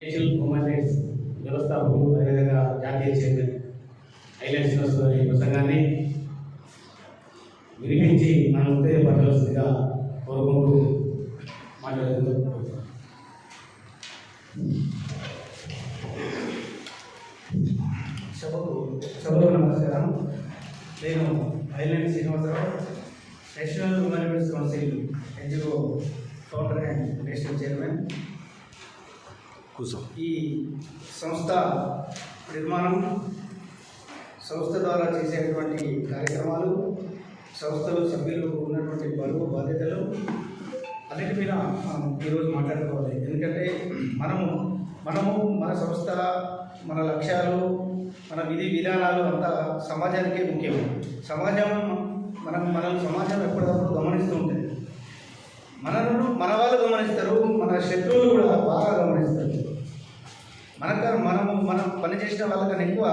Human rights వ్యవస్థాపకులు అదేవిధంగా జాతీయ చైర్మన్ ఐలాండ్ శ్రీనివాస్ గారి ప్రసంగాన్ని వినిపించి మనం ఉత్తేజపరచవలసిందిగా కోరుకుంటూ మాట్లాడుతూ సభకు నమస్కారం. నేను ఐలాండ్ Srinivasa Rao, national human rights council NGO founder and national chairman. ఈ సంస్థ నిర్మాణం, సంస్థ ద్వారా చేసేటువంటి కార్యక్రమాలు, సంస్థలో సభ్యులు ఉన్నటువంటి బరువు బాధ్యతలు అన్నిటి మీద మనం ఈరోజు మాట్లాడుకోవాలి. ఎందుకంటే మనము మన సంస్థ, మన లక్ష్యాలు, మన విధి విధానాలు అంతా సమాజానికే ముఖ్యం. మనం సమాజం ఎప్పటికప్పుడు గమనిస్తూ ఉంటుంది. మన వాళ్ళు గమనిస్తారు, మన శత్రువులు కూడా బాగా గమనిస్తారు. మనం పనిచేసిన వాళ్ళకన్నా ఎక్కువ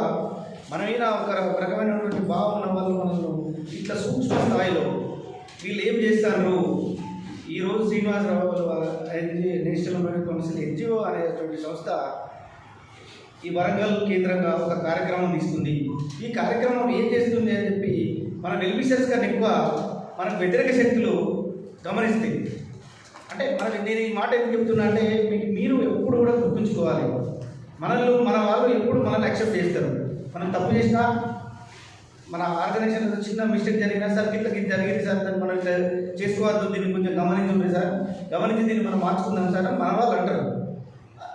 మన మీద ఒక రకమైనటువంటి భావం ఉన్న వాళ్ళు మనల్ని ఇట్లా సూక్ష్మ స్థాయిలో వీళ్ళు ఏం చేస్తారు. ఈరోజు Srinivasa Rao national human rights council NGO అనేటువంటి సంస్థ ఈ వరంగల్ కేంద్రంగా ఒక కార్యక్రమం తీసుకుంది. ఈ కార్యక్రమం ఏం చేస్తుంది అని చెప్పి మన వెల్విషర్స్ కన్నా ఎక్కువ మనకు వ్యతిరేక శక్తులు గమనిస్తాయి. అంటే నేను ఈ మాట ఎందుకు చెప్తున్నా అంటే మీరు ఎప్పుడు కూడా గుర్తుంచుకోవాలి, మన వాళ్ళు ఎప్పుడు మనల్ని యాక్సెప్ట్ చేస్తారు. మనం తప్పు చేసినా, మన ఆర్గనైజేషన్ చిన్న మిస్టేక్ జరిగినా, సార్ కింద జరిగింది సార్, దాన్ని మనం ఇట్లా చేసుకోవద్దు, దీన్ని కొంచెం గమనించండి సార్, గమనించి దీన్ని మనం మార్చుకుందాం సార్ అని మన వాళ్ళు అంటారు.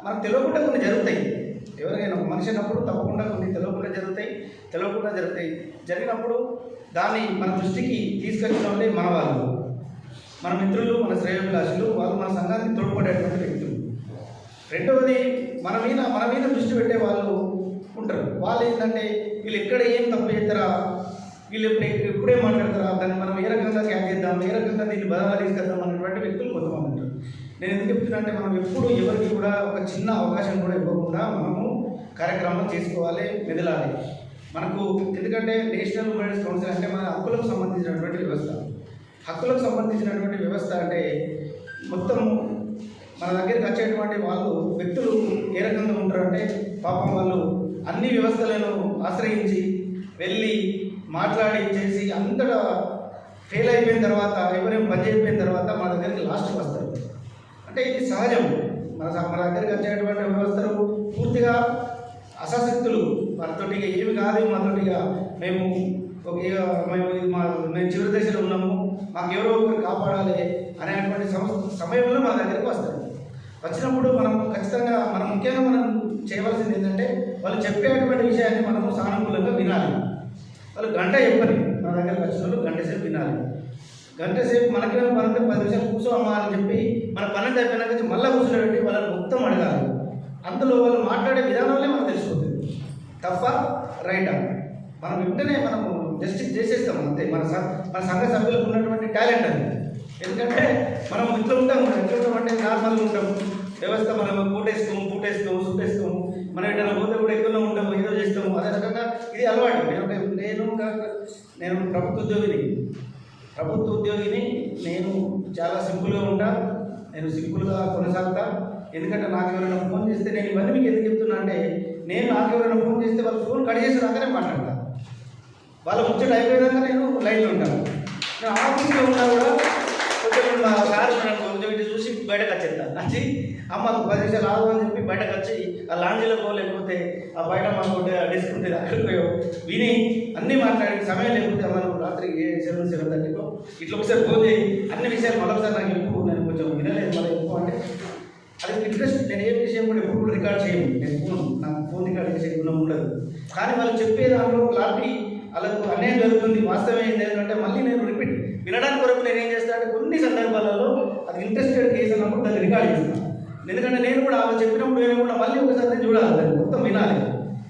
మనకు తెలియకుండా కొన్ని జరుగుతాయి. ఎవరికైనా ఒక మనిషి అన్నప్పుడు తప్పకుండా కొన్ని తెలియకుండా జరుగుతాయి. జరిగినప్పుడు దాన్ని మన దృష్టికి తీసుకొచ్చిన వాళ్ళే మన వాళ్ళు, మన మిత్రులు, మన శ్రేయోభిలాషులు, వాళ్ళు మన సంఘానికి తోడ్పడేటువంటి వ్యక్తులు. రెండవది మన మీద దృష్టి పెట్టే వాళ్ళు ఉంటారు. వాళ్ళు ఏంటంటే వీళ్ళు ఎక్కడ ఏం తప్పు చేస్తారా, వీళ్ళు ఎప్పుడే మాట్లాడతారా, దాన్ని మనం ఏ రకంగా క్యాచ్ చేద్దాం, ఏ రకంగా దీన్ని బలంగా తీసుకెళ్దాం అనేటువంటి వ్యక్తులు కొంతమంది ఉంటారు. నేను ఎందుకు చెప్తున్నా అంటే మనం ఎప్పుడు ఎవరికి కూడా ఒక చిన్న అవకాశం కూడా ఇవ్వకుండా మనము కార్యక్రమం చేసుకోవాలి, మెదలాలి. మనకు ఎందుకంటే నేషనల్ హ్యూమన్ రైట్స్ కౌన్సిల్ అంటే మన హక్కులకు సంబంధించినటువంటి వ్యవస్థ. హక్కులకు సంబంధించినటువంటి వ్యవస్థ అంటే మొత్తం మన దగ్గరికి వచ్చేటువంటి వాళ్ళు వ్యక్తులు ఏ రకంగా ఉంటారంటే, పాపం వాళ్ళు అన్ని వ్యవస్థలను ఆశ్రయించి వెళ్ళి మాట్లాడి చేసి అంతటా ఫెయిల్ అయిపోయిన తర్వాత, ఎవరేం పని అయిపోయిన తర్వాత మన దగ్గరికి లాస్ట్కి వస్తారు. అంటే ఇది సహజం. మన దగ్గరికి వచ్చేటువంటి వ్యవస్థలు పూర్తిగా అసశక్తులు, మనతోటి ఏమి కాదు, మనతోటిగా మేము చివరి దశలో ఉన్నాము, మాకు ఎవరో ఒకరు కాపాడాలి అనేటువంటి సమయంలో మన దగ్గరికి వస్తారు. వచ్చినప్పుడు ఖచ్చితంగా ముఖ్యంగా మనం చేయవలసింది ఏంటంటే, వాళ్ళు చెప్పేటువంటి విషయాన్ని మనము సానుకూలంగా వినాలి. వాళ్ళు గంట చెప్పని మన దగ్గరకు వచ్చిన వాళ్ళు గంట సేపు వినాలి. గంట సేపు మనకేమో 10 నిమిషాలు కూర్చోమ్మా అని చెప్పి మన పని అయిపోయినాక మళ్ళీ కూర్చోబెట్టి వాళ్ళని మొత్తం అడగాలి. అందులో వాళ్ళు మాట్లాడే విధానంలో మనకు తెలిసిపోతుంది తప్ప రైటా. మనం వెంటనే జస్టిస్ చేసేస్తాం అంతే. మన సంఘ సభ్యులకు ఉన్నటువంటి టాలెంట్ అది. ఎందుకంటే మనం ఇట్లా ఉంటాము, ఎట్లా ఉంటామంటే నార్మల్గా ఉంటాము. వ్యవస్థ మనం పూటేస్తాము, సుట్టేస్తాము, మనం ఎట్లా పోతే కూడా ఎక్కువలో ఉంటాము, ఏదో చేస్తాము. అదే రకంగా ఇది అలవాటు. నేను ప్రభుత్వ ఉద్యోగిని. నేను చాలా సింపుల్గా ఉంటా, నేను సింపుల్గా కొనసాగుతా. ఎందుకంటే నాకు ఎవరైనా ఫోన్ చేస్తే, నేను ఇవన్నీ మీకు ఎందుకు చెప్తున్నా అంటే, నాకు ఎవరైనా ఫోన్ చేస్తే వాళ్ళు ఫోన్ కట్ చేసేదాకానే మాట్లాడతాను. వాళ్ళ ముచ్చట అయిపోయేదాకా నేను లైన్లో ఉంటాను. నేను ఆఫీస్లో ఉన్నా కూడా కొంచెం మా సార్ కొంచెం చూసి బయటకు వచ్చేస్తాను. వచ్చి అమ్మకు 10 నిమిషాలు ఆగు అని చెప్పి బయటకు వచ్చి ఆ లాంజీలకు లేకపోతే ఆ బయట మాకు డెస్క్ ఉంటుంది అక్కడికి విని అన్నీ మాట్లాడి, సమయం లేకపోతే మనం రాత్రి 7:30కో ఇట్లా ఒకసారి ఫోన్ చేయి, అన్ని విషయాలు మరొకసారి నాకు ఎక్కువ, నేను కొంచెం వినలేదు మళ్ళీ ఎక్కువ అంటే అది ఇంట్రెస్ట్. నేను ఏ విషయం కూడా ఎప్పుడు కూడా రికార్డ్ చేయను. నాకు ఫోన్ రికార్డ్ చేసే గుణం ఉండదు. కానీ వాళ్ళు చెప్పే దాంట్లో క్లారిటీ, వాళ్ళకు అన్యాయం జరుగుతుంది, వాస్తవం ఏంటి ఏంటంటే మళ్ళీ నేను రిపీట్ వినడానికి కొరకు నేను ఏం చేస్తాను అంటే, కొన్ని సందర్భాలలో అది ఇంట్రెస్టెడ్ కేసు అన్నప్పుడు దాన్ని రికార్డ్ చేస్తాను. ఎందుకంటే నేను కూడా వాళ్ళు చెప్పినప్పుడు నేను కూడా మళ్ళీ ఒకసారి నేను చూడాలి, దాన్ని మొత్తం వినాలి.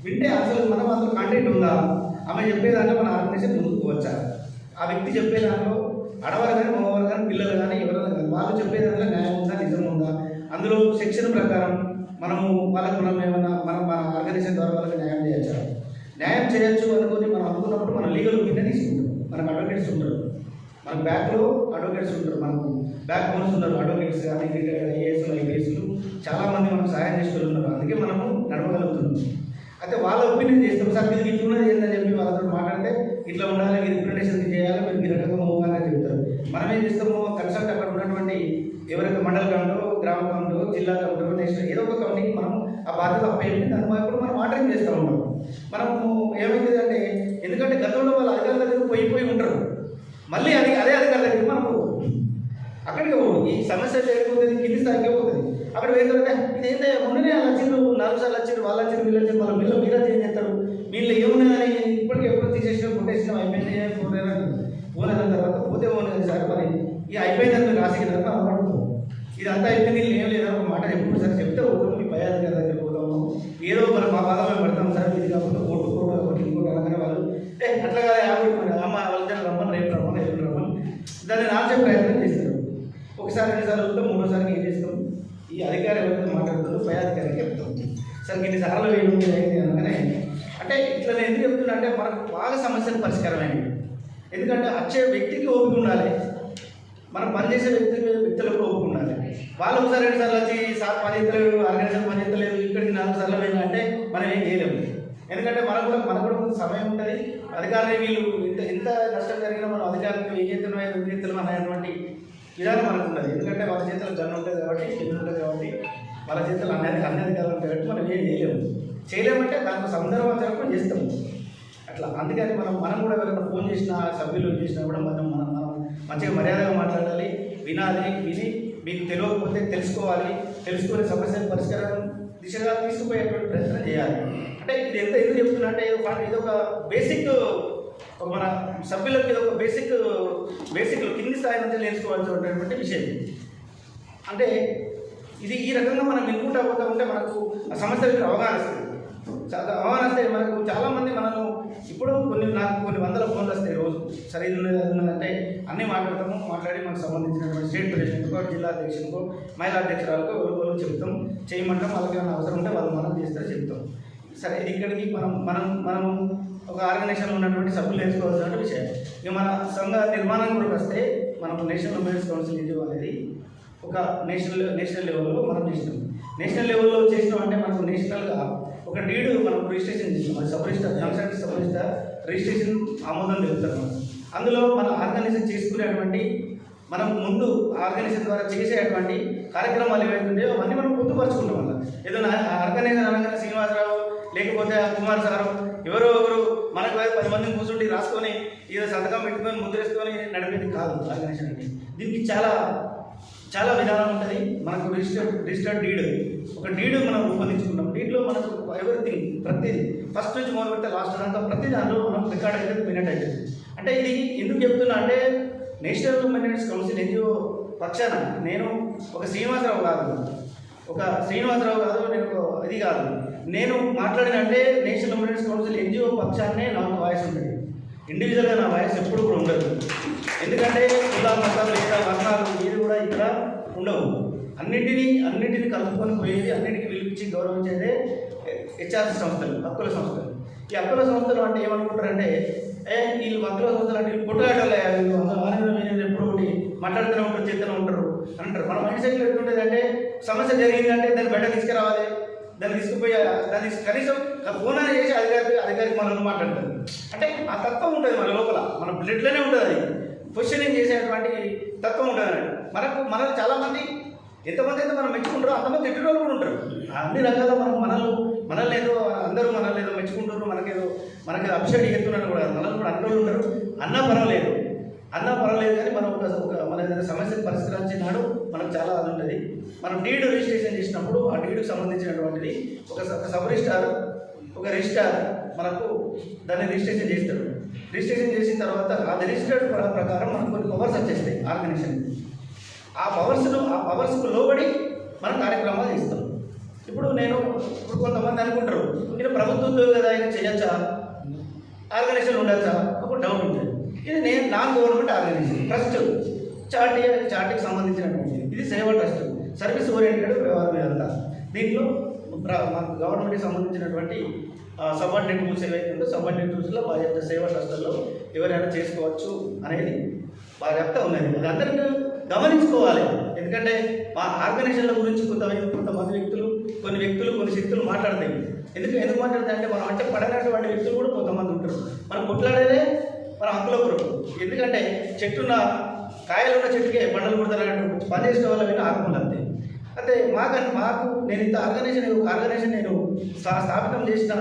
వింటే అసలు అందులో కంటెంట్ ఉందా, ఆమె చెప్పేదాంట్లో మన ఆర్గనైజేషన్ ముందుకు వచ్చా, ఆ వ్యక్తి చెప్పేదాంట్లో ఆడవారు కానీ మగవారు కానీ పిల్లలు కానీ ఎవరైనా కానీ వాళ్ళు చెప్పేదాంట్లో న్యాయం ఉందా, నిజం ఉందా, అందులో సెక్షన్ ప్రకారం వాళ్ళకు ఏమన్నా మన ఆర్గనైజేషన్ ద్వారా వాళ్ళకి న్యాయం చేయొచ్చు అనుకుని మనం అనుకున్నప్పుడు మనం లీగల్ ఒపీనియన్ తీసుకుంటాం. మనకు అడ్వకేట్స్ ఉంటారు. మన బ్యాక్లో అడ్వకేట్స్ ఉంటారు, మనకు బ్యాక్ బోన్స్ ఉన్నారు, అడ్వకేట్స్ కానీ ఐఏఎస్లు ఐపీఎస్లు చాలామంది మనకు సహాయం చేస్తూ ఉన్నారు. అందుకే మనము నడవగలుగుతున్నాం. అయితే వాళ్ళ ఒపీనియన్ చేస్తాం, సార్ ఇది ఇట్లున్నది ఏంటని చెప్పి వాళ్ళతో మాట్లాడితే ఇట్లా ఉండాలి, ఇది రిప్రజెంటేషన్ చేయాలి, మీరు ఈ రకంగా పోవాలని చెప్తారు. మనం ఏం చేస్తాము, కన్సల్ట్ అక్కడ ఉన్నటువంటి ఎవరైతే మండల కమిటీ, గ్రామ కమిటీ, జిల్లా కమిటీ, నేషనల్ ఏదో ఒక కమిటీకి మనం ఆ బాధ్యత అప్పయ్యి దాని ఇప్పుడు మనం ఆర్డరింగ్ చేస్తూ ఉంటాం. మనము ఏమైందంటే, ఎందుకంటే గతంలో వాళ్ళ అధికారుల దగ్గర పోయి ఉంటారు, మళ్ళీ అదే అధికారుల దగ్గర మనకు అక్కడికి ఈ సమస్య చేయకపోతుంది, కింది స్థాయికి పోతుంది. అక్కడ ఏంటంటే ఇదేంటే మొన్ననే అలా వచ్చిండ్రు, 4 సార్లు వచ్చిండ్రు, వాళ్ళు వచ్చిండ్రు, వీళ్ళు వచ్చిండ్రు, వాళ్ళ వీళ్ళు మీరే చేంజ్ చేస్తారు, వీళ్ళు ఏమున్నాయని ఇప్పటికీ ఎప్పుడు తీసేసినా కొట్టేసినాం, అయిపోయింది ఫోన్ అయిన తర్వాత పోతే ఫోన్ కదా సార్, మరి ఇది అయిపోయిందని మీరు రాసి తర్వాత మనం అడుగుతాం, ఇది అంతా అయిపోయింది, వీళ్ళు ఏం లేదని ఒక మాట ఎప్పుడు సార్ చెప్తే పోతాం, మీ పై అధికారి దగ్గర పోతాము, ఏదో మన మా బాధ మేము పడతాం సార్, ఇది కాకుండా ఒకటి ఇంకోటి అనగానే వాళ్ళు అట్లా కదా అమ్మ వాళ్ళ రమ్మని రేపు రమ్మని దాన్ని నాచే ప్రయత్నం చేస్తారు. ఒకసారి 2 సార్లు వెళ్తాం, 3వ సారికి ఏం చేస్తాం, ఈ అధికారి ఎవరైతే మాట్లాడుతుందో పై అధికారికి చెప్తాం, సార్ ఇన్ని సార్లు వేయండి అయింది అనగానే. అంటే ఇట్లా నేను ఎందుకు చెప్తున్నా అంటే మనకు బాగా సమస్యలు పరిష్కారమైనవి. ఎందుకంటే వచ్చే వ్యక్తికి ఓపిక ఉండాలి, మనం పనిచేసే వ్యక్తులకు ఓపిక ఉండాలి. వాళ్ళు ఒకసారి 2 సార్లు వచ్చి సార్ పని ఎత్తలేడు, ఆర్గనైజేషన్ పని ఎత్తలేదు, ఇక్కడికి 4 సార్లు పోయినా అంటే మనం ఏం చేయలేము. ఎందుకంటే మనకు కూడా కొంత సమయం ఉంటుంది. అధికారులు వీళ్ళు ఎంత నష్టం జరిగినా మనం అధికారులకు ఏం చేస్తున్నాం అనేటువంటి విధానం మనకు ఉన్నది. ఎందుకంటే వాళ్ళ చేతుల్లో గన్ను ఉంటుంది కాబట్టి, చెల్లు ఉంటుంది కాబట్టి, వాళ్ళ చేతుల్లో అన్ని అధికారులు ఉంటాయి కాబట్టి మనం ఏం చేయలేమంటే దాంట్లో సందర్భాచరణ చేస్తాము అట్లా. అందుకని మనం కూడా ఎవరైనా ఫోన్ చేసినా, సభ్యులు చేసినా కూడా మనం మంచిగా మర్యాదగా మాట్లాడాలి, విని మీకు తెలియకపోతే తెలుసుకునే సమస్యల పరిష్కారం దిశగా తీసుకుపోయేటువంటి ప్రయత్నం చేయాలి. అంటే ఇది ఎందుకు చెప్తున్నా అంటే ఇది ఒక బేసిక్, మన సభ్యులకు ఇది ఒక బేసిక్ కింది స్థాయి నుంచి నేర్చుకోవాల్సినటువంటి విషయం. అంటే ఇది ఈ రకంగా మనం వినుకుంటా పోతూ ఉంటే మనకు ఆ సమస్య మీద అవగాహన వస్తే మనకు చాలామంది మనము ఇప్పుడు నాకు కొన్ని వందల ఫోన్లు వస్తాయి రోజు, సరే ఇది ఉన్నదంటే అన్నీ మాట్లాడి మనకు సంబంధించినటువంటి స్టేట్ ప్రెసిడెంట్కో, జిల్లా అధ్యక్షునికో, మహిళా అధ్యక్షురాలకో ఎవరు చెప్తాం, చేయమంటాం, వాళ్ళకి ఏమైనా అవసరం ఉంటే వాళ్ళు మనం చేస్తారో చెప్తాం. సరే ఇక్కడికి మనం ఒక ఆర్గనైజేషన్లో ఉన్నటువంటి సభ్యులు నేర్చుకోవాల్సిన విషయం. ఇక మన సంఘ నిర్మాణం కూడా వస్తే మనం నేషనల్ ఉమెన్స్ కౌన్సిల్ ఇండియా అనేది ఒక నేషనల్ లెవెల్లో మనం చేసినాం. నేషనల్ లెవెల్లో చేసినాం అంటే మనకు నేషనల్గా ఒక డీడ్ మనం రిజిస్ట్రేషన్ చేసినాం. అది sub register, joint sub register registration ఆమోదం తెలుపుతారు మనం. అందులో మన ఆర్గనైజేషన్ చేసుకునేటువంటి మనం ముందు ఆర్గనైజేషన్ ద్వారా చేసేటువంటి కార్యక్రమాలు ఏవైతే ఉన్నాయో అవన్నీ మనం పొందుపరుచుకుంటాం. వల్ల ఏదో ఆర్గనైజేషన్ అనగానే శ్రీనివాసరావు లేకపోతే కుమార్ సారు ఎవరు మనకు 10 మందిని కూర్చుండి రాసుకొని ఏదో సంతకం పెట్టుకొని ముద్రేసుకొని నడిపేది కాదు ఆర్గనైజేషన్ అంటే. దీనికి చాలా విధానం ఉంటుంది. మనకు రిజిస్టర్డ్ డీడ్, ఒక డీడ్ మనం రూపొందించుకుంటాం. డీడ్లో మనకు ఎవ్రీథింగ్, ప్రతిదీ ఫస్ట్ నుంచి మొదలు పెడితే లాస్ట్ దాకా ప్రతి దాంట్లో మనం రికార్డ్ అయితే మినట్ అవుతుంది. అంటే ఇది ఎందుకు చెప్తున్నా అంటే నేషనల్ ఉమెన్స్ కౌన్సిల్ ఎన్జిఓ పక్షాన నేను ఒక శ్రీనివాసరావు కాదు, నేను ఇది కాదు, నేను మాట్లాడినంటే నేషనల్ ఉమెన్స్ కౌన్సిల్ ఎన్జిఓ పక్షాన్నే నాకు వాయిస్ ఉంటుంది. ఇండివిజువల్గా నా వాయిస్ ఎప్పుడు కూడా ఉండదు. ఎందుకంటే కుల మతాలు లేదా వర్ణాలు ఇది కూడా ఇక్కడ ఉండవు. అన్నింటినీ కలుపుకొని పోయేది, అన్నింటికి పిలిపించి గౌరవించేదే హెచ్ఆర్సీ సంస్థలు, హక్కుల సంస్థలు. ఈ హక్కుల సంస్థలు అంటే ఏమనుకుంటారంటే వీళ్ళు హక్కుల సంస్థలు అంటే వీళ్ళు పుట్టగాటలే, వీళ్ళు ఎప్పుడు ఒకటి మాట్లాడుతూనే ఉంటారు, చేస్తూనే ఉంటారు అంటారు. మన మైండ్ సెట్లో ఎట్లుంటుంది అంటే సమస్య జరిగిందంటే దాన్ని బయట తీసుకురావాలి, దాన్ని తీసుకుపోయి దాన్ని కనీసం ఫోన్ అనేది చేసి అధికారికి మనల్ని మాట్లాడతారు. అంటే ఆ తత్వం ఉంటుంది మన లోపల, మన బ్లడ్లోనే ఉంటుంది. అది క్వశ్చనింగ్ చేసేటువంటి తత్వం ఉంటుంది. మనల్ని చాలామంది ఎంతమంది అయితే మనం మెచ్చుకుంటారో అంతమంది తిట్టేవాళ్ళు కూడా ఉంటారు. అన్ని రకాల మనల్ని ఏదో అందరూ మనల్ని ఏదో మెచ్చుకుంటారు, మనకేదో అప్సైడ్ చేస్తున్నారు కూడా మనల్ని కూడా అన్ని ఉంటారు. అన్నా పర్వాలేదు కానీ మనం మన ఏదైనా సమస్యను పరిష్కరించినాడు మనకు చాలా అది ఉంటుంది. మనం డీడ్ రిజిస్ట్రేషన్ చేసినప్పుడు ఆ డీడ్కి సంబంధించినటువంటిది ఒక సబ్ రిజిస్టార్, ఒక రిజిస్టార్ మనకు దాన్ని రిజిస్ట్రేషన్ చేస్తాడు. రిజిస్ట్రేషన్ చేసిన తర్వాత అది రిజిస్టర్డ్ ప్రకారం మనకు కొన్ని పవర్స్ వచ్చేస్తాయి ఆర్గనైజేషన్. ఆ పవర్స్కు లోబడి మనం కార్యక్రమాలు చేస్తాం. ఇప్పుడు కొంతమంది అనుకుంటారు నేను ప్రభుత్వ ఉద్యోగి కదా, ఆయన చేయొచ్చా, ఆర్గనైజేషన్ ఉండొచ్చా, ఒక డౌట్ ఉంటుంది. ఇది నాన్ గవర్నమెంట్ ఆర్గనైజేషన్, ట్రస్ట్, చార్టీకి సంబంధించినటువంటి ఇది సేవా ట్రస్ట్, సర్వీస్ ఓరియంటెడ్ వ్యవహారం ఇదంతా. దీంట్లో మనకు గవర్నమెంట్కి సంబంధించినటువంటి సబార్డినేట్ రూల్స్ ఏవైతే ఉందో సబార్డినేట్ రూల్స్లో సేవా ట్రస్టుల్లో ఎవరైనా చేసుకోవచ్చు అనేది బాగా చెప్తా ఉన్నది. అది అందరికీ గమనించుకోవాలి. ఎందుకంటే మా ఆర్గనైజేషన్ల గురించి కొంతమంది వ్యక్తులు కొన్ని శక్తులు మాట్లాడతాయి. ఎందుకు మాట్లాడతాయి అంటే మనం అంటే పడనటువంటి వ్యక్తులు కూడా కొంతమంది ఉంటారు. మనం కొట్లాడేదే మన హక్కుల కొరకు. ఎందుకంటే చెట్టున్న కాయలున్న చెట్టుకే బండలు కొడతారన్నట్టు పని చేసిన వాళ్ళ మీద ఆత్మలు అంతే. అయితే మాకు నేను ఇంత ఆర్గనైజేషన్ నేను స్థాపితం చేసిన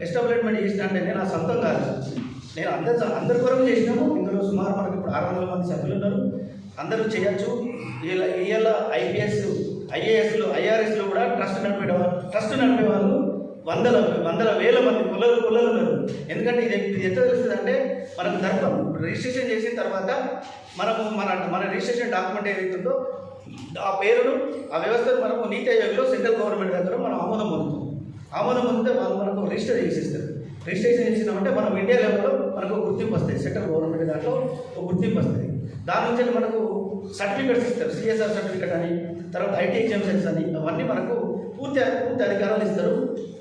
ఎస్టాబ్లిష్మెంట్ చేసిన అంటే నేను నా సొంతం కాదు. నేను అందరి కొరకు చేసినాము. ఇందులో సుమారు మనకు ఇప్పుడు 600 మంది సభ్యులు ఉన్నారు. అందరూ చేయొచ్చు. ఇవాళ ఐపీఎస్ ఐఏఎస్లు ఐఆర్ఎస్లు కూడా ట్రస్ట్ నడిపే వాళ్ళు వందల వేల మంది పుల్లలు ఉన్నారు. ఎందుకంటే ఇది ఎంత తెలుస్తుంది అంటే మనకు ధర్మం రిజిస్ట్రేషన్ చేసిన తర్వాత మన రిజిస్ట్రేషన్ డాక్యుమెంట్ ఏదైతుందో ఆ పేరును ఆ వ్యవస్థను మనము నీతి ఆయోగ్లో సెంట్రల్ గవర్నమెంట్ దగ్గర మనం ఆమోదం పొందితే వాళ్ళు మనకు రిజిస్టర్ చేసేస్తారు. రిజిస్ట్రేషన్ చేసినామంటే మనం ఇండియా లెవెల్లో మనకు గుర్తింపు వస్తుంది. సెంట్రల్ గవర్నమెంట్ దాంట్లో ఒక గుర్తింపు వస్తుంది. దాని నుంచి మనకు సర్టిఫికెట్స్ ఇస్తారు. సిఎస్ఆర్ సర్టిఫికెట్ అని, తర్వాత ఐటీ ఎగ్జామ్షన్స్ అని, అవన్నీ మనకు పూర్తి అధికారాలు ఇస్తారు.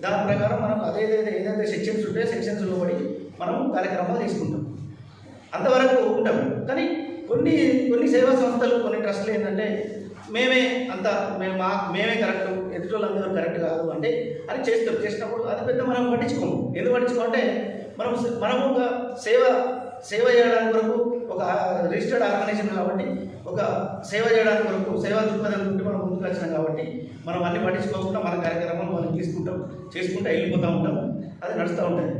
దాని ప్రకారం మనం ఏదైతే సెక్షన్స్ ఉంటాయో సెక్షన్స్లో పడి మనం కార్యక్రమాలు తీసుకుంటాం. అంతవరకు ఉంటాం. కానీ కొన్ని సేవా సంస్థలు కొన్ని ట్రస్టులు ఏంటంటే మేమే కరెక్ట్, ఎదుటోళ్ళందరూ కరెక్ట్ కాదు అంటే అది చేసినప్పుడు అది పెద్ద మనం పట్టించుకోము. ఎందుకు పట్టించుకోమంటే మనము ఒక సేవ చేయడానికి వరకు ఒక రిజిస్టర్డ్ ఆర్గనైజేషన్ కాబట్టి ఒక సేవ చేయడానికి వరకు సేవా దృక్పథం నుండి మనం ముందుకు వచ్చినాం కాబట్టి మనం అన్ని పట్టించుకోకుండా మన కార్యక్రమాలు మనం చేసుకుంటూ వెళ్ళిపోతూ ఉంటాం. అది నడుస్తూ ఉంటుంది.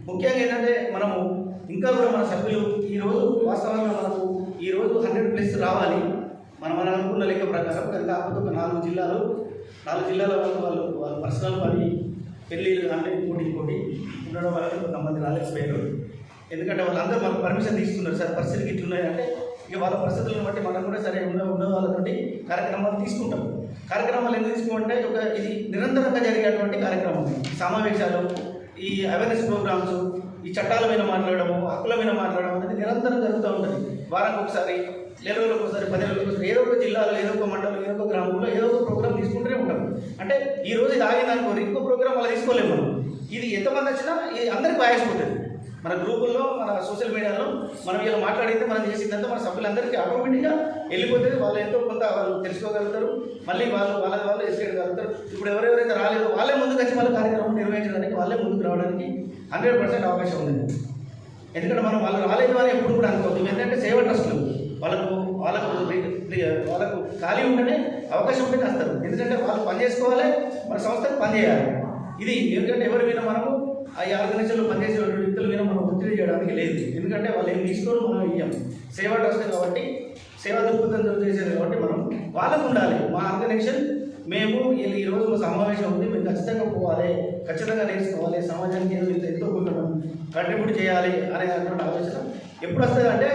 ముఖ్యంగా ఏంటంటే మనము ఇంకా కూడా మన సభ్యులు ఈరోజు వాస్తవంగా మనకు ఈరోజు 100+ రావాలి. మనం అనుకున్న లెక్క ప్రకారం. కాకపోతే ఒక 4 జిల్లాల వాళ్ళు పర్సనల్ పని పెళ్ళిళ్ళు అంటే ఇంకోటి ఉండడం వల్ల కొంతమంది రాలేకపోయారు. ఎందుకంటే వాళ్ళందరూ మనకు పర్మిషన్ తీసుకున్నారు. సార్ పరిస్థితులు ఇట్లున్నాయంటే ఇక వాళ్ళ పరిస్థితులను బట్టి మనం కూడా సరే ఉన్న వాళ్ళతోటి కార్యక్రమాలు తీసుకుంటాం. కార్యక్రమాలు ఎందుకు తీసుకుంటే ఇది నిరంతరంగా జరిగేటువంటి కార్యక్రమం. సమావేశాలు, ఈ అవేర్నెస్ ప్రోగ్రామ్స్, ఈ చట్టాల మీద మాట్లాడము, హక్కుల మీద మాట్లాడడం అనేది నిరంతరం జరుగుతూ ఉంటుంది. వారానికి ఒకసారి, 2 రోజులకు ఒకసారి, 10 రోజులకు ఒకసారి ఏదో ఒక జిల్లాలో, ఏదో ఒక మండలం, ఏదో ఒక గ్రామంలో ఏదో ఒక ప్రోగ్రామ్ తీసుకుంటూనే ఉంటాం. అంటే ఈ రోజు ఇది ఆగిందనుకోరు, ఇంకో ప్రోగ్రామ్ అలా తీసుకోలేము మనం. ఇది ఎంతమంది వచ్చినా ఇది అందరికీ ఆయాసపోతుంది. మన గ్రూపుల్లో, మన సోషల్ మీడియాలో మనం ఇలా మాట్లాడితే మనం చేసిందంతా మన సభ్యులందరికీ ఆటోమేటిక్గా వెళ్ళిపోతుంది. వాళ్ళు ఎంతో కొంత వాళ్ళు తెలుసుకోగలుగుతారు. మళ్ళీ వాళ్ళు ఎస్కేయగలుగుతారు. ఇప్పుడు ఎవరెవరైతే రాలేదో వాళ్ళే ముందుకు వచ్చి వాళ్ళ కార్యక్రమం నిర్వహించడానికి, వాళ్ళే ముందుకు రావడానికి 100% అవకాశం ఉంది. ఎందుకంటే మనం వాళ్ళు రాలేదు అని ఎప్పుడు కూడా అనుకోవద్దు. ఎందుకంటే సేవ ట్రస్టులు వాళ్ళకు ఖాళీ ఉంటేనే అవకాశం ఉంటేనే వస్తారు. ఎందుకంటే వాళ్ళు పని చేసుకోవాలి, మన సంస్థకు పని చేయాలి. ఇది ఎందుకంటే ఎవరి మీద మనము ఈ ఆర్గనైజేషన్లో పనిచేసే వ్యక్తుల మీద మనం ఒత్తిడి చేయడానికి లేదు. ఎందుకంటే వాళ్ళు ఏం తీసుకోరు, మనం ఇయ్యాం. సేవా ట్రస్ట్ కాబట్టి, సేవా దృక్పథంతో చేసేది కాబట్టి మనం వాళ్ళకు ఉండాలి. మా ఆర్గనైజేషన్ మేము ఈరోజు మా సమావేశం ఉంది, మేము ఖచ్చితంగా పోవాలి, ఖచ్చితంగా నేర్చుకోవాలి, సమాజానికి ఎంతో కొంత కంట్రిబ్యూట్ చేయాలి అనేటువంటి ఆలోచన ఎప్పుడు వస్తుంది అంటే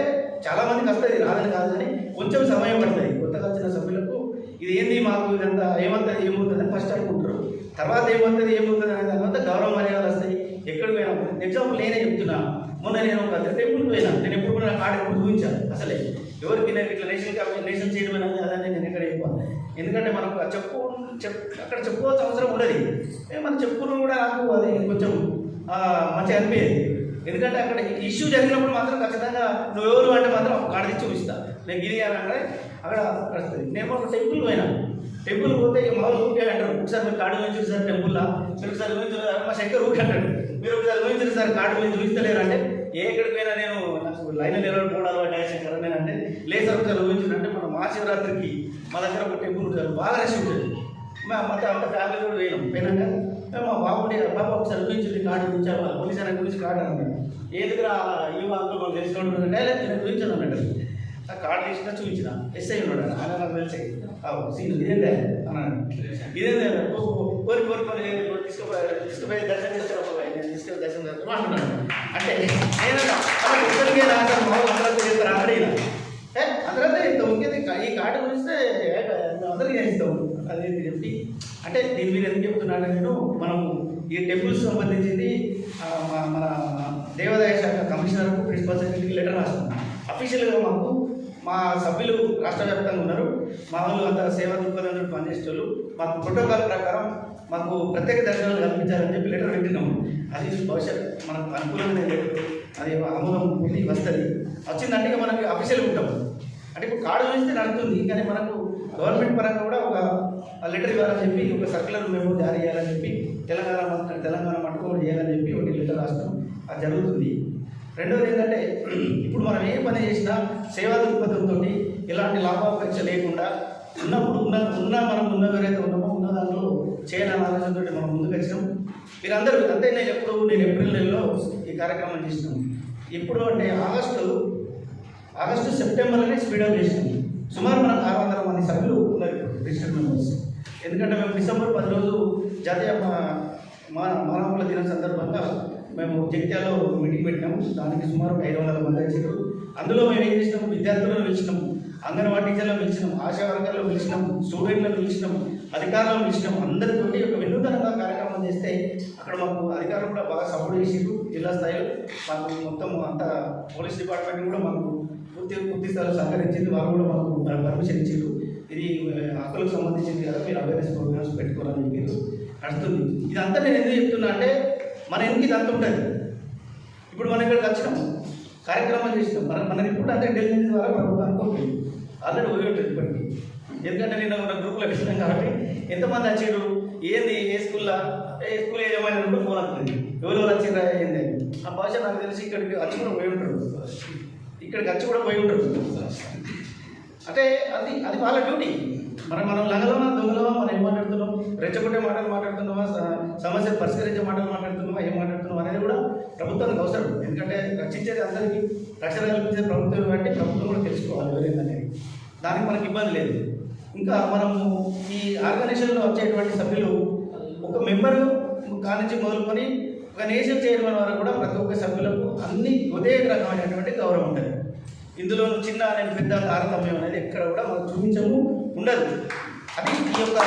చాలామందికి వస్తుంది, రాదని కాదు. కానీ కొంచెం సమయం పడుతుంది. కొత్తగా వచ్చిన సభ్యులకు ఇది ఏంది, మాకు ఇదంతా ఏమవుతుంది అని ఫస్ట్ అనుకుంటారు. తర్వాత ఏమవుతుంది అనే తర్వాత గౌరవ మర్యాదలు వస్తాయి. ఎక్కడికి పోయినా ఎగ్జాంపుల్ నేనే చెప్తున్నా. మొన్న నేను ఒక టెంపుల్కి పోయినా. నేను ఎప్పుడు కూడా కార్డు ఎప్పుడు చూపించాను. అసలే ఎవరికి నేను ఇట్లా నేషన్ చేయడం అనేది అదని నేను ఎక్కడ చెప్పాను. ఎందుకంటే మనకు అక్కడ చెప్పుకోవాల్సిన అవసరం ఉండదు. మనం చెప్పుకున్న కూడా నాకు అది కొంచెం మంచిగా అనిపించేది. ఎందుకంటే అక్కడ ఇష్యూ జరిగినప్పుడు మాత్రం ఖచ్చితంగా నువ్వెవరు అంటే మాత్రం కార్డు తెచ్చి చూపిస్తా. నేను గిరి అని అంటే అక్కడ వస్తుంది. నేను ఒక టెంపుల్ పోయినా. టెంపుల్ పోతే మామూలు ఊరికే అంటారు, ఒకసారి మీరు కార్డు చూపించారు సార్ టెంపుల్లో, మీరు ఒకసారి చూపించారు. మా శంకర్ ఊరికి అంటాడు, మీరు ఒకసారి చూపించారు సార్ కార్డు మీరు చూపిస్తలేరు అంటే ఎక్కడికి పోయినా నేను నాకు లైన్ నిలబడిపోవడాలు అంటే శంకర్ నేను అంటే లేదు సార్ ఒకసారి చూపించారు అంటే మన మహాశివరాత్రికి మా దగ్గర ఒక టెంపుల్ ఉంటుంది, బాగా రష్ ఉంటుంది. అంత ఫ్యామిలీ కూడా పోయినాక మా బాబు ఒకసారి చూపించింది కార్డు చూపించారు. పోలీస్ ఆయన గురించి కార్డు అన్నాడు. ఏదిగా ఈ వాళ్ళు మనం తెలుసుకుంటుంటే నేను చూపించాను అన్నాడు. ఆ కార్డు తీసుకున్నా చూపించిన ఎస్ఐ ఉన్నాడు. ఆయన నాకు తెలిసి సీన్ ఇదేంటే అన్నాడు. ఇదేంటే కోరి తీసుకుపోయి దర్శనం చేసుకురా, నేను తీసుకెళ్ళి దర్శనం చేసుకున్నా అంటున్నాడు. అంటే నేను అందరికీ చేస్తారు అక్కడైనా అందరంతా ఇంత ముఖ్యంగా ఈ కార్డు గురిస్తే అందరికీ చేస్తాము. అదేంటి చెప్పి అంటే దీని మీద ఎందుకు చెప్తున్నాను నేను, మనము ఈ టెంపుల్స్ సంబంధించింది మన దేవాదాయ శాఖ కమిషనర్కు ప్రిన్సిపల్ సెక్రటరీకి లెటర్ రాస్తున్నాం. అఫీషియల్గా మాకు మా సభ్యులు రాష్ట్ర వ్యాప్తంగా ఉన్నారు. మా వాళ్ళు అంతా సేవా దృక్పథంలో పనిచేసేవాళ్ళు. మాకు ప్రోటోకాల్ ప్రకారం మాకు ప్రత్యేక దర్శనాలు కల్పించాలని చెప్పి లెటర్ పెట్టినాము. అది భవిష్యత్ మనకు అనుకూలమైన లెటర్, అది ఆమోదం పొంది వస్తుంది. వచ్చిందంటే ఇక మనకి అఫీషియల్ ఉంటాం. అంటే ఇప్పుడు కార్డు చూస్తే నడుస్తుంది, కానీ మనకు గవర్నమెంట్ పరంగా కూడా ఒక లెటర్ ఇవ్వాలని చెప్పి, ఒక సర్క్యులర్ మేము జారీ చేయాలని చెప్పి, తెలంగాణ మట్టుకోవడం చేయాలని చెప్పి ఒక లెటర్ రాష్ట్రం అది జరుగుతుంది. రెండవది ఏంటంటే, ఇప్పుడు మనం ఏ పని చేసినా సేవా దృక్పథంతో ఎలాంటి లాభాపేక్ష లేకుండా మనం ఎవరైతే ఉన్నామో ఉన్న దాంట్లో చేయాలని ఆలోచనతో మనం ముందుకు వచ్చినాం. మీరందరూ అంతే. నేను ఏప్రిల్ నెలలో ఈ కార్యక్రమం చేసినాం. ఎప్పుడు అంటే ఆగస్టు సెప్టెంబర్లోనే స్పీడప్ చేసినాం. సుమారు మనకు 600 మంది సభ్యులు ఉన్నారు రిజిస్టర్డ్ మెంబర్స్. ఎందుకంటే మేము డిసెంబర్ 10 రోజు జాతీయ మానవుల దినం సందర్భంగా మేము జగిత్యాలలో మీటింగ్ పెట్టినాము. దానికి సుమారు 500 మంది వచ్చారు. అందులో మేము ఏం చేసినాము, విద్యార్థులను పిలిచినాము, అంగన్వాడీ టీచర్లను పిలిచినాం, ఆశా వర్గాలను పిలిచినాం, స్టూడెంట్లను పిలిచినాం, అధికారులను పిలిచినాం. అందరితోటి ఒక వినూతనంగా కార్యక్రమం చేస్తే అక్కడ మాకు అధికారులు కూడా బాగా సపోర్ట్ చేసిరు. జిల్లా స్థాయిలో మాకు మొత్తం అంతా పోలీస్ డిపార్ట్మెంట్ కూడా మాకు పూర్తి స్థాయిలో సహకరించింది. వాళ్ళు కూడా మాకు పర్మిషన్ ఇచ్చారు. ఇది హక్కులకు సంబంధించింది కదా, మీరు అవేర్నెస్ ప్రోగ్రామ్స్ పెట్టుకోవాలని మీరు నడుస్తుంది. ఇదంతా నేను ఎందుకు చెప్తున్నా అంటే, మన ఎందుకు ఇదంతా ఉంటుంది. ఇప్పుడు మనం ఇక్కడికి వచ్చినాము, కార్యక్రమం చేసినాం. మన రిపోర్ట్ అంటే ఇంటెలిజెన్స్ ద్వారా ప్రభుత్వం అనుకుంటుంది. ఆల్రెడీ పోయి ఉంటుంది ఇప్పటికి. ఎందుకంటే నేను ఒక గ్రూప్లో పెట్టినాం కాబట్టి ఎంతమంది వచ్చారు, ఏంది, ఏ స్కూల్ ఏమైనా కూడా ఫోన్ అవుతుంది, ఎవరు వచ్చిందా ఏంది. ఆ భాష నాకు తెలిసి ఇక్కడికి వచ్చి కూడా పోయి ఉంటాడు, అంటే అది వాళ్ళ డ్యూటీ. మనం లంగలమా దొంగలమా, మనం ఏం మాట్లాడుతున్నాం, రెచ్చగొట్టే మాటలు మాట్లాడుతున్నామా, సమస్యలు పరిష్కరించే మాటలు మాట్లాడుతున్నామా, ఏం మాట్లాడుతున్నాం అనేది కూడా ప్రభుత్వానికి అవసరం. ఎందుకంటే రక్షించేది అందరికీ, రక్షణ కల్పించేది ప్రభుత్వం బట్టి ప్రభుత్వం కూడా తెలుసుకోవాలి ఎవరైందనేది. దానికి మనకి ఇబ్బంది లేదు. ఇంకా మనము ఈ ఆర్గనైజేషన్లో వచ్చేటువంటి సభ్యులు ఒక మెంబరు కానించి మొదలుకొని ఒక నేషన్ చైర్మన్ వరకు కూడా ప్రతి ఒక్క సభ్యులకు అన్ని ఒకే రకమైనటువంటి గౌరవం ఉంటుంది. ఇందులో చిన్న అనేది పెద్ద తారతమ్యం అనేది ఎక్కడ కూడా మనం చూపించము, ఉండదు. అది ఈ యొక్క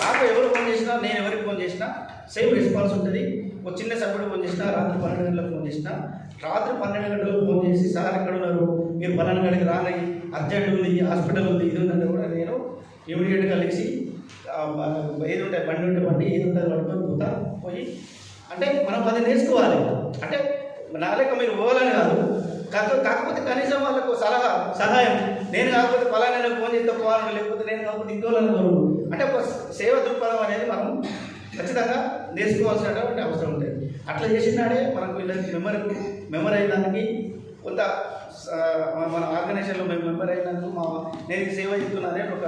నాకు ఎవరు ఫోన్ చేసినా, నేను ఎవరికి ఫోన్ చేసినా సేమ్ రెస్పాన్స్ ఉంటుంది. ఒక చిన్న సభ్యుడు ఫోన్ చేసినా, రాత్రి 12 గంటలకు ఫోన్ చేసినా, రాత్రి 12 గంటలకు ఫోన్ చేసి, సార్ ఎక్కడ ఉన్నారు, మీరు 12 గంటలకు రాని, అర్జెంట్ ఉంది, హాస్పిటల్ ఉంది, ఇది ఉందంటే కూడా నేను ఇమీడియట్గా లేచి ఏది ఉంటాయి, బండి ఉంటే బండి, ఏది ఉంటుంది పట్టుకొని పోయి, అంటే మనం అది నేర్చుకోవాలి. అంటే నా లెక్క మీరు పోవాలని కాదు, కాకపోతే కనీసం వాళ్ళకు సహాయం, నేను కాకపోతే పలానా ఫోన్ చేస్తే పోవాలని, లేకపోతే నేను కాకపోతే ఇంకోవాలని కోరు, అంటే ఒక సేవ దృక్పథం అనేది మనం ఖచ్చితంగా నేర్చుకోవాల్సినటువంటి అవసరం ఉంటుంది. అట్లా చేసినాడే మనకు మెంబర్ అయ్యేదానికి కొంత మన ఆర్గనైజేషన్లో మేము మెంబర్ అయినందుకు నేను సేవ చేస్తున్నానే ఒక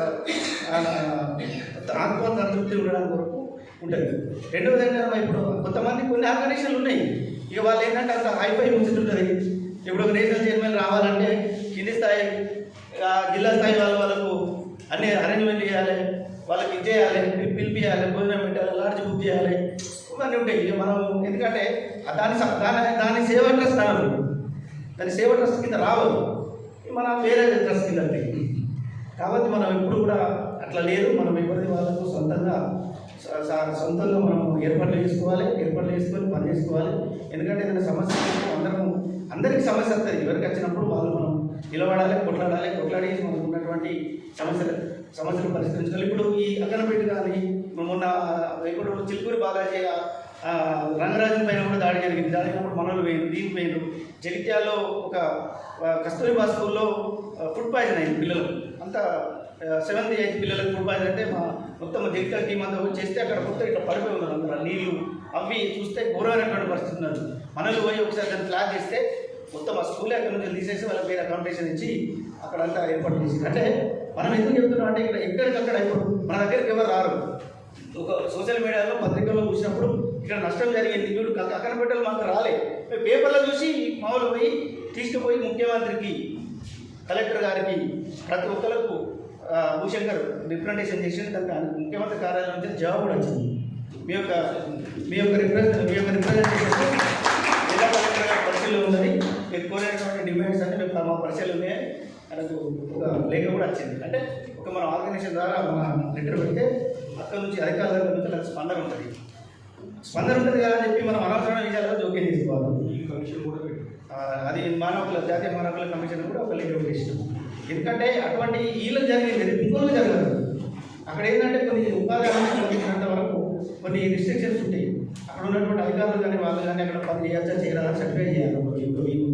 ఆత్మసంతృప్తి ఉండడానికి వరకు ఉంటుంది. రెండవది ఏంటంటే, ఇప్పుడు కొంతమంది కొన్ని ఆర్గనైజేషన్లు ఉన్నాయి, ఇక వాళ్ళు ఏంటంటే అంత హైఫై ఉంచుతుంటుంది. ఇప్పుడు ఒక నేషనల్ చైర్మన్ రావాలంటే కింది స్థాయి, జిల్లా స్థాయి వాళ్ళకు అన్ని అరేంజ్మెంట్ చేయాలి, వాళ్ళకి ఇచ్చేయాలి, పిలిపియాలి, భోజనం పెట్టాలి, లాడ్జ్ బుక్ చేయాలి, ఇవన్నీ ఉంటాయి. ఇక మనం ఎందుకంటే దాని సేవా ట్రస్ట్ రాదు, దాని సేవా ట్రస్ట్ కింద రావద్దు, మనం వేరే ట్రస్ట్ కింద ఉంటాయి. కాబట్టి మనం ఎప్పుడు కూడా అట్లా లేదు. మనం ఎవరిది వాళ్ళకు సొంతంగా మనం ఏర్పాట్లు చేసుకొని పని చేసుకోవాలి. ఎందుకంటే ఏదైనా సమస్య అందరికీ సమస్య వస్తుంది. ఎవరికి వచ్చినప్పుడు వాళ్ళు మనం నిలబడాలి, కొట్లాడి మనకు ఉన్నటువంటి సమస్యలు పరిష్కరించాలి. ఇప్పుడు ఈ అక్కనపేట కానీ మొన్న ఇప్పుడు చిలుకూరి బాలాజీ రంగరాజన్ పైన కూడా దాడి జరిగింది. దాడినప్పుడు మనలు దీనికి పోయిండు. జగిత్యాల్లో ఒక కస్తూరిబా స్కూల్లో ఫుడ్ పాయిజన్ అయింది పిల్లలకు. అంతా 7th 8th పిల్లలకు ఫుడ్ పాయిజన్ అంటే మొత్తం జగిత్యాల టీం అంతా చేస్తే అక్కడ మొత్తం ఇట్లా పడిపోయి ఉన్నారు. అందరూ నీళ్ళు అవి చూస్తే ఘోరమైనటువంటి పరిస్థితి ఉన్నారు. మనలు పోయి ఒకసారి దాన్ని ఫ్లాగ్ చేస్తే మొత్తం ఆ స్కూల్ అక్కడ నుంచి తీసేసి వాళ్ళ పేరు అకామిడేషన్ ఇచ్చి అక్కడ అంతా ఏర్పాటు చేసింది. అంటే మనం ఎందుకు చెప్తున్నాం అంటే, ఇక్కడ ఎక్కడికక్కడ ఇప్పుడు మన దగ్గరికి ఎవరు రారు. ఒక సోషల్ మీడియాలో పత్రికల్లో చూసినప్పుడు ఇక్కడ నష్టం జరిగింది, వీళ్ళు అక్కనపెట్టలు మాకు రాలే, పేపర్లో చూసి మామూలు పోయి తీసుకుపోయి ముఖ్యమంత్రికి, కలెక్టర్ గారికి, ప్రతి ఒక్కరికి భూశంకర్ రిప్రజెంటేషన్ చేసి దానికి ముఖ్యమంత్రి కార్యాలయం నుంచి జవాబు కూడా వచ్చింది. మీ యొక్క రిప్రజెంటేషన్ జిల్లా కలెక్టర్ గారి పరిశీలన ఉన్నది, మీరు కోరినటువంటి డిమాండ్స్ అంటే మేము మా పరిశీలన ఉన్నాయని మనకు ఒక లేఖ కూడా వచ్చింది. అంటే ఒక మన ఆర్గనైజేషన్ ద్వారా మన లెటర్ పెడితే అక్కడ నుంచి అధికారుల దగ్గర నుంచి స్పందన ఉంటుంది కదా అని చెప్పి మనం అనవసరమైన విషయాల్లో జోక్యం తీసుకోవాలి. ఈ కమిషన్ కూడా అది జాతీయ మానవ హక్కుల కమిషన్ కూడా ఒక లెటర్ పెట్టేసినాం. ఎందుకంటే అటువంటి వీళ్ళకి జరిగింది, ఇంకోళ్ళు జరగదు. అక్కడ ఏంటంటే కొన్ని ఉపాధి సంబంధించినంత వరకు కొన్ని రిస్ట్రిక్షన్స్ ఉంటాయి. అక్కడ ఉన్నటువంటి అధికారులు కానీ వాళ్ళు కానీ అక్కడ పని చేయొచ్చా చేయరా సర్టిఫై చేయాలి. ఇప్పుడు మీకు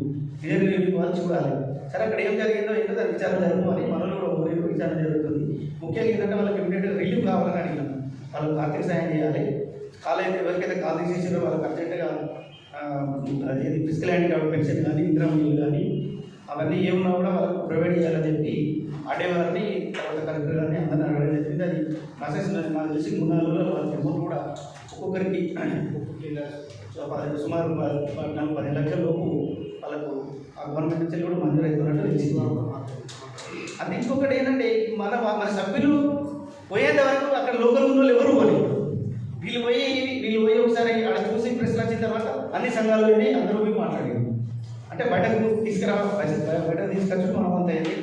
నిజంగా వాళ్ళు చూడాలి. సరే అక్కడ ఏం జరిగిందో ఏంటో దాని విచారణ జరుగుతుంది. మనలో కూడా విచారణ జరుగుతుంది. ముఖ్యంగా ఏంటంటే వాళ్ళకి ఇమీడియట్గా రిలీఫ్ కావాలని అడిగినాం. వాళ్ళకి ఆర్థిక సాయం చేయాలి. కాలేజ్ ఎవరికైతే కాల్ తీసేసారో వాళ్ళకి అర్జెంటుగా అది ఫిజికల్ హ్యాండిక్యాప్ పెన్షన్ కానీ ఇంద్రమిల్లు కానీ అవన్నీ ఏమున్నా కూడా వాళ్ళకి ప్రొవైడ్ చేయాలని చెప్పి ఆడే వారిని తర్వాత కలెక్టర్ గారిని అందరినీ అడగడం జరిగింది. అది ప్రాసెస్ నాకు తెలిసి 3-4 రోజుల్లో వాళ్ళకి అమౌంట్ కూడా ఒక్కొక్కరికి సుమారు 10 లక్షల లోపు వాళ్ళకు ఆ గవర్నమెంట్ నుంచి కూడా మంజూరు అవుతున్నట్టు తెలిసింది. అది ఇంకొకటి ఏంటంటే మన సభ్యులు పోయేంత వరకు అక్కడ లోకల్ ఉన్న ఎవరు పోలేదు. వీళ్ళు పోయి ఒకసారి అక్కడ చూసి ప్రశ్నలు వచ్చిన తర్వాత అన్ని సంఘాల్లోనే అందరూ పోయి మాట్లాడారు. అంటే బయటకు బయటకు తీసుకొచ్చి మనం అంత అయింది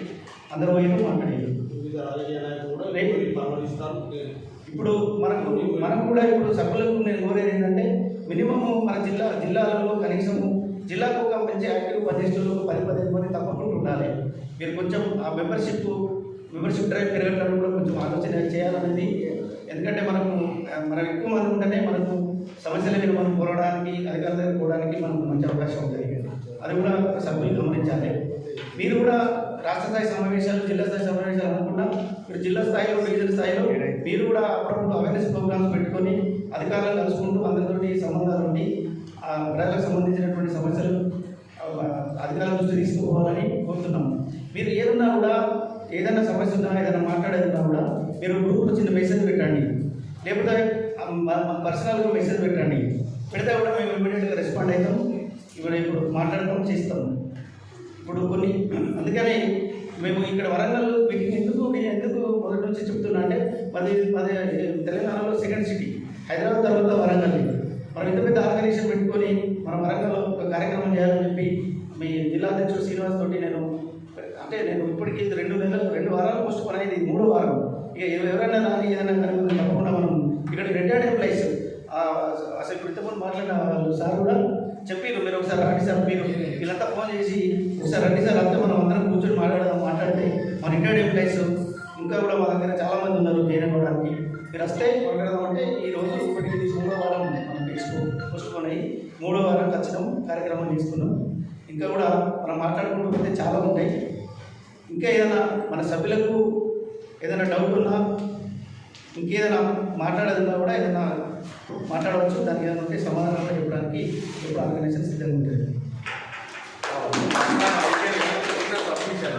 అందరూ పోయి మాట్లాడారు. ఇప్పుడు మనం కూడా ఇప్పుడు సభ్యులకు నేను కోరేది ఏంటంటే మినిమం మన జిల్లాలలో కనీసము జిల్లాకు ఒక మంచి యాక్టివ్ 10 మంది తప్పకుండా ఉండాలి. మీరు కొంచెం ఆ మెంబర్షిప్ డ్రైవ్ పెరగడానికి కూడా కొంచెం ఆలోచన చేయాలనేది. ఎందుకంటే మనం ఎక్కువ మంది ఉంటేనే మనకు సమస్యల మీద మనం పోరాడడానికి అధికారుల దగ్గర పోవడానికి మనకు మంచి అవకాశం ఉంటుంది. అది కూడా సభ్యులు గమనించాలి. మీరు కూడా రాష్ట్ర స్థాయి సమావేశాలు జిల్లా స్థాయి సమావేశాలు అనుకున్నా మీరు జిల్లా స్థాయిలో డివిజన్ స్థాయిలో మీరు కూడా అప్పుడప్పుడు అవేర్నెస్ ప్రోగ్రామ్స్ పెట్టుకొని అధికారులను కలుసుకుంటూ అందరితోటి సంబంధాలు ఉండి ప్రజలకు సంబంధించినటువంటి సమస్యలు అధికారుల దృష్టి తీసుకుపోవాలని కోరుతున్నాం. మీరు ఏదన్నా కూడా ఏదైనా సమస్య ఉన్నా ఏదైనా మాట్లాడేదన్నా కూడా మీరు గ్రూప్లో చిన్న మెసేజ్ పెట్టండి, లేకపోతే పర్సనల్గా మెసేజ్ పెట్టండి. పెడితే కూడా మేము ఇమీడియట్గా రెస్పాండ్ అవుతాం. ఇప్పుడు మాట్లాడటం చేస్తాం. ఇప్పుడు కొన్ని అందుకని మేము ఇక్కడ వరంగల్ వీటిని ఎందుకు మొదటి నుంచి చెప్తున్నా అంటే మాది తెలంగాణలో సెకండ్ సిటీ, హైదరాబాద్ తర్వాత వరంగల్. మనం ఇంత పెద్ద ఆర్గనైజేషన్ పెట్టుకొని మనం వరంగల్లో ఒక కార్యక్రమం చేయాలని చెప్పి మీ జిల్లా అధ్యక్షుడు శ్రీనివాస్ తోటి నేను ఇప్పటికీ 2 వారాలు పోస్ట్ పోన్ అయింది, 3వ వారం. ఇక ఎవరైనా రాని ఏదైనా కనుక తప్పకుండా మనం ఇక్కడ రిటైర్డ్ ఎంప్లాయీస్ అసలు ఇప్పుడు ఇంతకుముందు మాట్లాడిన వాళ్ళు సార్ కూడా చెప్పారు, మీరు ఒకసారి రండి సార్, మీరు వీళ్ళంతా ఫోన్ చేసి ఒకసారి రండి సార్ అంతా మనం అందరం కూర్చొని మాట్లాడితే మన రిటైర్డ్ ఎంప్లాయీస్ ఇంకా కూడా మా దగ్గర చాలామంది ఉన్నారు జాయిన్ అవ్వడానికి. మీరు వస్తే మాట్లాడదామంటే ఈరోజు 3వ వారం మనం పోస్ట్ పోన్ అయ్యి 3వ వారం ఖచ్చితం కార్యక్రమం తీసుకున్నాం. ఇంకా కూడా మనం మాట్లాడుకుంటూ పోతే చాలా ఉంటాయి. ఇంకా ఏదైనా మన సభ్యులకు ఏదైనా డౌట్ ఉన్నా ఇంకేదైనా మాట్లాడేదన్నా కూడా ఏదైనా మాట్లాడవచ్చు. దానికి ఏదైనా ఉంటే సమాధానాలు చెప్పడానికి ఇప్పుడు ఆర్గనైజేషన్ సిద్ధంగా ఉంటుంది.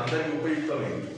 అందరికీ ఉపయుక్తమైంది.